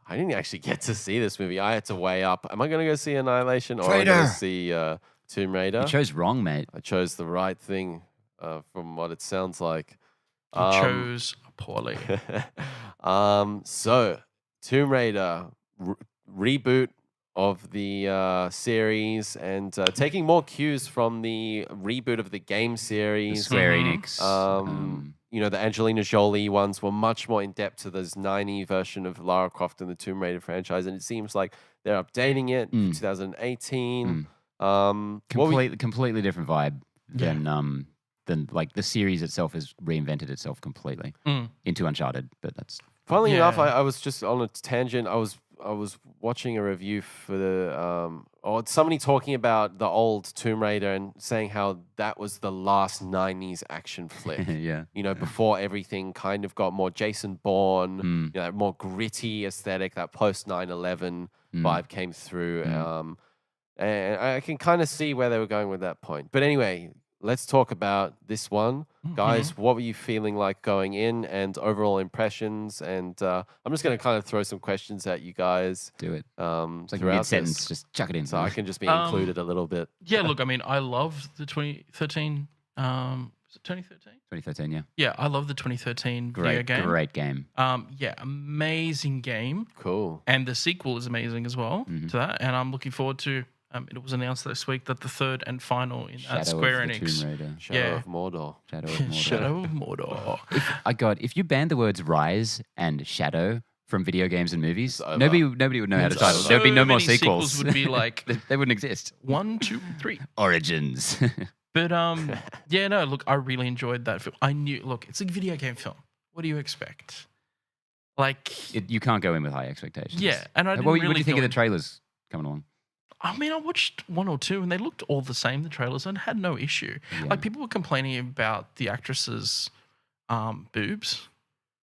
I didn't actually get to see this movie. I had to weigh up. Am I going to go see Annihilation or am I going to see Tomb Raider? You chose wrong, mate. I chose the right thing from what it sounds like. You chose poorly. So, Tomb Raider reboot of the series and taking more cues from the reboot of the game series. Square Enix. You know, the Angelina Jolie ones were much more in depth to this 90 version of Lara Croft in the Tomb Raider franchise, and it seems like they're updating it in 2018. Completely different vibe than like the series itself has reinvented itself completely into Uncharted. But that's funnily enough, I was just on a tangent. I was watching a review for the or somebody talking about the old Tomb Raider and saying how that was the last 90s action flick. yeah. You know, before everything kind of got more Jason Bourne, you know, more gritty aesthetic, that post 9/11 vibe came through. And I can kind of see where they were going with that point. But anyway, let's talk about this one. Guys, what were you feeling like going in and overall impressions? And I'm just going to kind of throw some questions at you guys. Do it. It's like throughout mid-sentence, just chuck it in. So I can just be included a little bit. Yeah, look, I mean, I love the 2013. Was it 2013? 2013, yeah. Yeah, I love the 2013 video game. Great game. Yeah, amazing game. Cool. And the sequel is amazing as well to that. And I'm looking forward to. It was announced this week that the third and final in Square Enix. Shadow of Mordor. Shadow of Mordor. If you banned the words rise and shadow from video games and movies, nobody would know how to title. There'd be no more sequels. Would be like they wouldn't exist. 1, 2, 3 Origins. But yeah, no. Look, I really enjoyed that film. I knew. Look, it's a video game film. What do you expect? Like you can't go in with high expectations. Yeah, and I didn't what really do you think of the trailers coming along? I mean, I watched 1 or 2 and they looked all the same, the trailers, and had no issue. Yeah. Like, people were complaining about the actresses' boobs.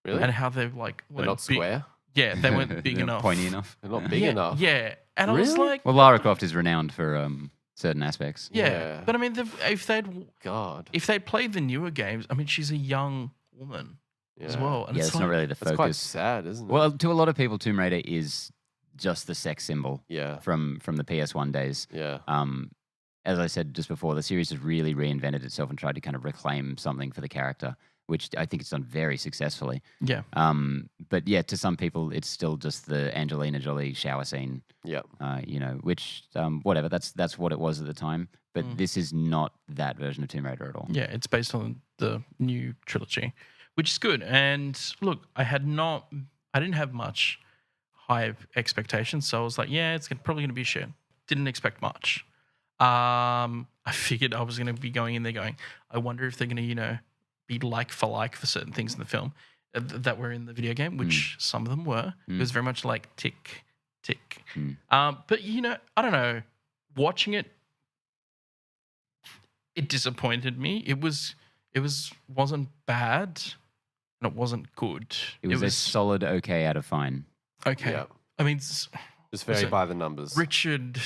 Really? And how they're like... They're not square? Yeah, they weren't big enough. Pointy enough? They're not big enough? Yeah. And really? I was like... Well, Lara Croft is renowned for certain aspects. Yeah. But I mean, if they'd played the newer games, I mean, she's a young woman as well. And it's not really the focus. It's quite sad, isn't it? Well, to a lot of people, Tomb Raider is... just the sex symbol from the PS1 days. Yeah. As I said just before, the series has really reinvented itself and tried to kind of reclaim something for the character, which I think it's done very successfully. Yeah. But yeah, to some people, it's still just the Angelina Jolie shower scene. Yeah. You know, which whatever, that's what it was at the time. But this is not that version of Tomb Raider at all. Yeah, it's based on the new trilogy, which is good. And look, I didn't have much high expectations, so I was like, yeah, it's probably going to be shit. Didn't expect much. I figured I was going to be going in there going, I wonder if they're going to, be like for certain things in the film that were in the video game, which some of them were. It was very much like tick, tick. But, I don't know. Watching it, it disappointed me. It wasn't bad, and it wasn't good. It was a solid okay out of fine. Okay. Yeah. I mean, just very by the numbers. Richard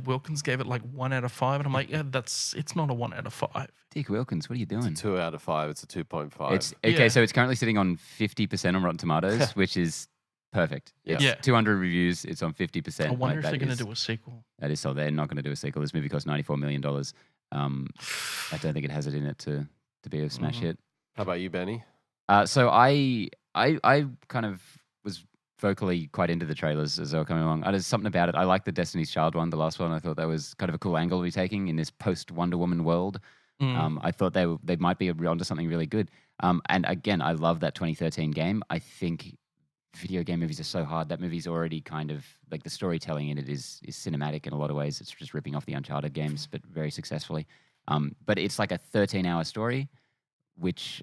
Wilkins gave it like 1 out of 5, and I'm like, yeah, it's not a 1 out of 5. Dick Wilkins, what are you doing? It's a 2 out of 5. It's a 2.5. It's okay. So it's currently sitting on 50% on Rotten Tomatoes, which is perfect. It's 200 reviews. It's on 50%. I wonder if they're going to do a sequel. That is so. They're not going to do a sequel. This movie cost $94 million. I don't think it has it in it to be a smash hit. How about you, Benny? So I kind of was vocally quite into the trailers as they were coming along. There's something about it. I like the Destiny's Child one, the last one. I thought that was kind of a cool angle to be taking in this post-Wonder Woman world. I thought they might be onto something really good. And again, I love that 2013 game. I think video game movies are so hard. That movie's already kind of, like the storytelling in it is cinematic in a lot of ways. It's just ripping off the Uncharted games, but very successfully. But it's like a 13-hour story, which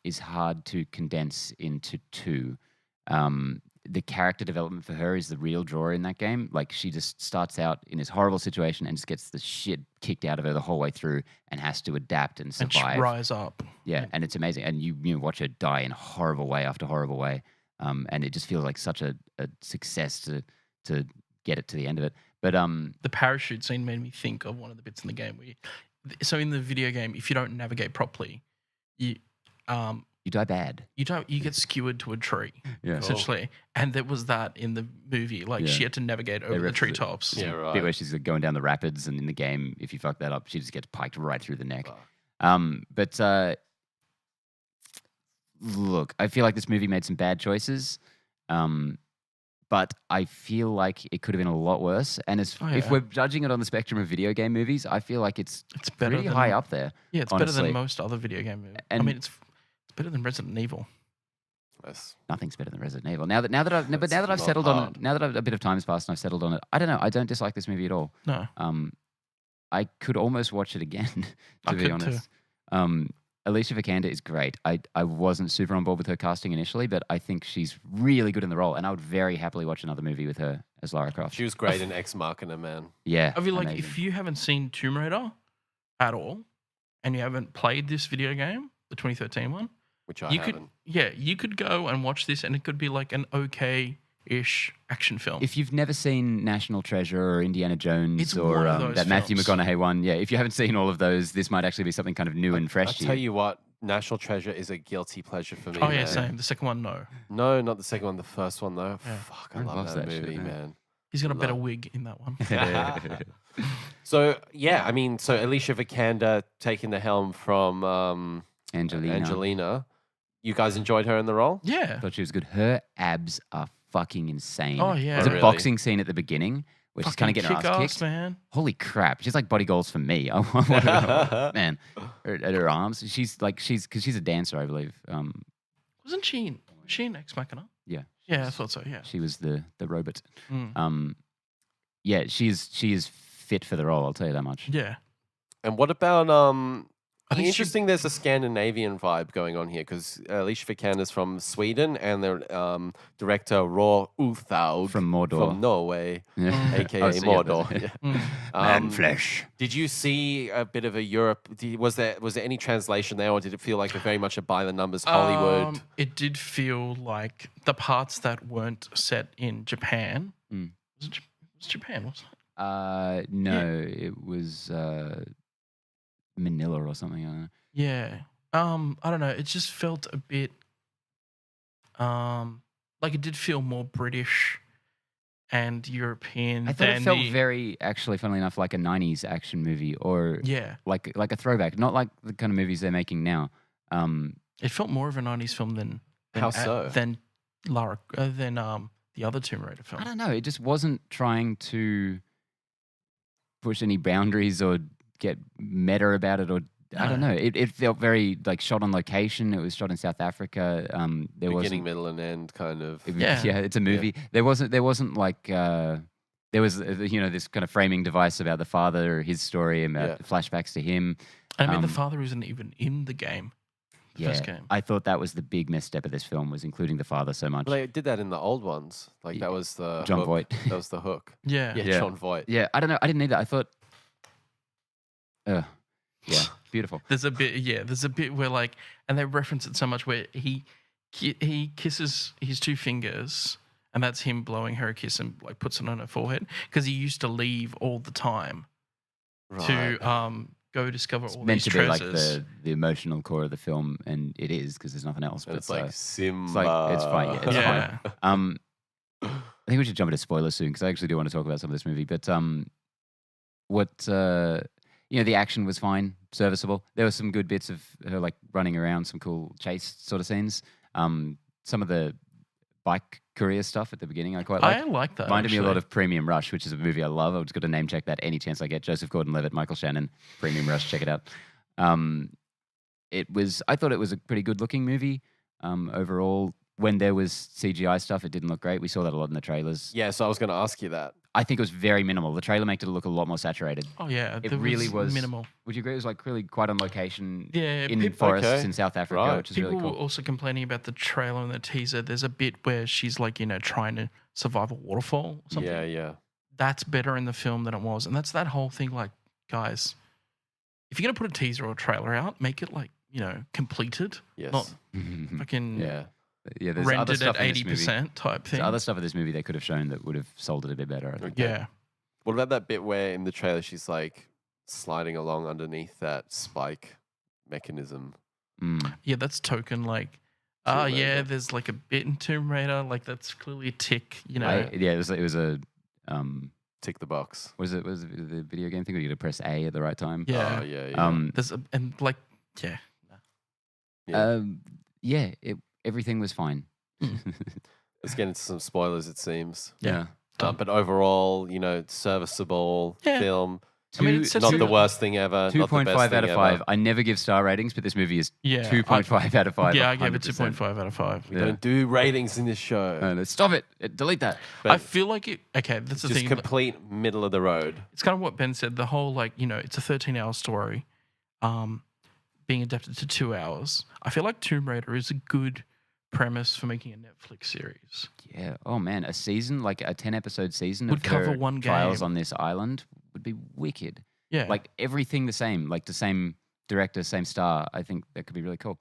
is hard to condense into 2. The character development for her is the real draw in that game. Like, she just starts out in this horrible situation and just gets the shit kicked out of her the whole way through and has to adapt and survive. And rise up. Yeah, and it's amazing. And you watch her die in horrible way after horrible way. And it just feels like such a success to get it to the end of it. But the parachute scene made me think of one of the bits in the game where so in the video game, if you don't navigate properly, You die bad. You get skewered to a tree, essentially. And there was that in the movie. Like she had to navigate over the treetops. Yeah, right. Bit where she's going down the rapids, and in the game, if you fuck that up, she just gets piked right through the neck. But look, I feel like this movie made some bad choices. But I feel like it could have been a lot worse. And if we're judging it on the spectrum of video game movies, I feel like it's better pretty high up there. Yeah, it's honestly. better than most other video game movies. And I mean, it's better than Resident Evil. Nothing's better than Resident Evil. Now that I've settled on it, now that a bit of time has passed and I've settled on it, I don't know. I don't dislike this movie at all. No. I could almost watch it again, to be honest. Alicia Vikander is great. I wasn't super on board with her casting initially, but I think she's really good in the role, and I would very happily watch another movie with her as Lara Croft. She was great in Ex Machina, man. Yeah. I feel like if you haven't seen Tomb Raider at all, and you haven't played this video game, the 2013 one, which I haven't. You could go and watch this, and it could be like an okay-ish action film. If you've never seen National Treasure or Indiana Jones It's or one of those that Matthew films. McConaughey one, if you haven't seen all of those, this might actually be something kind of new and fresh I'll to you. tell you what, National Treasure is a guilty pleasure for me. Oh yeah, man. same. The second one, no. No, not the second one. The first one though. Yeah. Fuck, I Everyone love loves that that movie, shit, man. He's got a better wig in that one. So yeah, I mean, so Alicia Vikander taking the helm from Angelina. You guys enjoyed her in the role? Yeah. I thought she was good. Her abs are fucking insane. Oh, yeah. There's Oh, really? a boxing scene at the beginning where she's kind of getting her ass kicked. man. Holy crap. She's like body goals for me. I want her, man, at her arms. Because she's a dancer, I believe. Wasn't she in Ex Machina? Yeah. Yeah, I thought so, yeah. She was the robot. Mm. Yeah, she is fit for the role, I'll tell you that much. Yeah. And what about I think interesting. There's a Scandinavian vibe going on here because Alicia Vikander's from Sweden and the director Roar Uthaug From Mordor. from Norway, Yeah. aka Oh, so yeah, Mordor. that's- Yeah. Man flesh. Did you see a bit of a Europe? Was there any translation there, or did it feel like very much a by the numbers Hollywood? It did feel like the parts that weren't set in Japan. Mm. Was it Japan? Was it? No, it was Manila or something. I don't know. Yeah. I don't know. It just felt a bit like it did feel more British and European. I thought than it felt very, actually, funnily enough, like a 90s action movie or like a throwback, not like the kind of movies they're making now. It felt more of a 90s film than How so? than the other Tomb Raider film. I don't know. It just wasn't trying to push any boundaries or get meta about it, or I don't know. It felt very like shot on location. It was shot in South Africa. There was Beginning, middle, and end, kind of. Yeah. It's a movie. There wasn't like there was this kind of framing device about the father, his story, about flashbacks to him. I mean, the father isn't even in the game. First game. I thought that was the big misstep of this film, was including the father so much. Well, they did that in the old ones. Like that was the John hook. Voight. That was the hook. Yeah. Yeah, John Voight. Yeah, I don't know. I didn't need that. I thought, yeah, beautiful. There's a bit where like, and they reference it so much where he kisses his two fingers, and that's him blowing her a kiss and like puts it on her forehead because he used to leave all the time to go discover all meant these to be treasures. like the emotional core of the film, and it is because there's nothing else. And But it's like Simba. it's like it's fine. Yeah, it's Yeah. fine. I think we should jump into spoilers soon because I actually do want to talk about some of this movie. But the action was fine, serviceable. There were some good bits of her like running around, some cool chase sort of scenes. Some of the bike courier stuff at the beginning I quite liked. I like that. Reminded me a lot actually. of Premium Rush, which is a movie I love. I've just got to name check that any chance I get. Joseph Gordon-Levitt, Michael Shannon, Premium Rush. Check it out. I thought it was a pretty good looking movie overall. When there was CGI stuff, it didn't look great. We saw that a lot in the trailers. Yeah, so I was going to ask you that. I think it was very minimal. The trailer made it look a lot more saturated. Oh yeah, It there really was minimal. Would you agree? It was like really quite on location Yeah, in people- forests Okay. in South Africa, Right. which is People really were cool. also complaining about the trailer and the teaser. There's a bit where she's like, trying to survive a waterfall or something. Yeah. That's better in the film than it was. And that's that whole thing, like, guys, if you're going to put a teaser or a trailer out, make it like, completed. Yes. Not fucking Yeah. Yeah, there's other rendered stuff at in this movie. 80% type thing. There's other stuff in this movie they could have shown that would have sold it a bit better. I think. Okay. Yeah. What about that bit where in the trailer she's like sliding along underneath that spike mechanism? Yeah, that's token like. Yeah, there's like a bit in Tomb Raider, like that's clearly a tick, you know. It was a tick the box. Was it the video game thing where you had to press A at the right time? Yeah. Oh, yeah. There's Everything was fine. Let's get into some spoilers, it seems. Yeah. But overall, serviceable film. It's not the worst thing ever. 2.5 out of 5. I never give star ratings, but this movie is 2.5 out of 5. Yeah, I gave it 2.5 out of 5. We don't do ratings in this show. Stop it. Delete that. But I feel like it. Okay, that's the thing. Just complete middle of the road. It's kind of what Ben said. The whole it's a 13-hour story, being adapted to 2 hours. I feel like Tomb Raider is a good premise for making a Netflix series. Yeah. Oh man, a season like a 10-episode season would of cover her one trials game on this island would be wicked. Yeah. Like everything the same, like the same director, same star. I think that could be really cool.